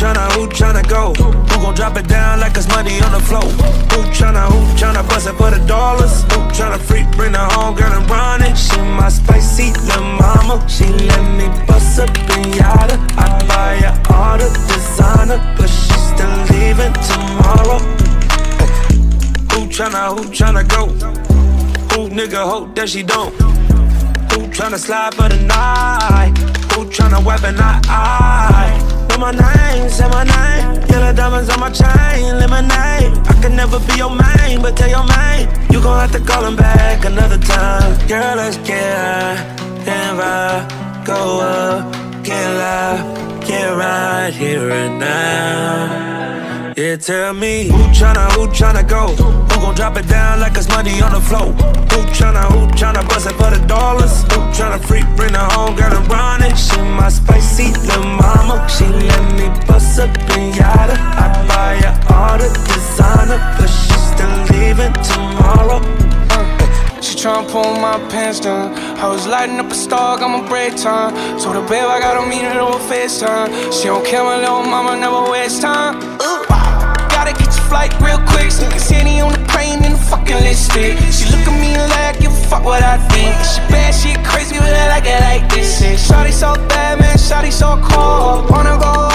who tryna go? Who gon' drop it down like it's money on the floor? Who tryna bust it for the dollars? Who tryna freak, bring her home, girl, and run it? She my spicy little mama. She let me bust up in yada. I buy her all the designer, but she still leaving tomorrow. Who tryna go? Who nigga hope that she don't? Who tryna slide for the night? Who tryna weapon I? Know my name, say my name. Yellow diamonds on my chain, lemonade. I can never be your main, but tell your main you gon' have to call him back another time. Girl, let's get high and vibe, go up, get live, get right here and now. Yeah, tell me who tryna go? Who gon' drop it down like it's money on the floor? Who tryna bust it for the dollars? Who tryna freak, bring her home, girl, and run it? She my spicy little mama. She let me bust up in yada. I buy her all the designer, but she still leaving tomorrow. She tryna pull my pants down. I was lighting up a star, got my break time. Told her, babe, I gotta meet her over FaceTime. She don't care, my little mama never waste time. Gotta get your flight real quick. Sneaking Sandy on the plane in the fucking lipstick. She look at me like, give a fuck what I think. She bad, she crazy, but I like it like this. Shawty so bad, man, shawty so cold. Wanna go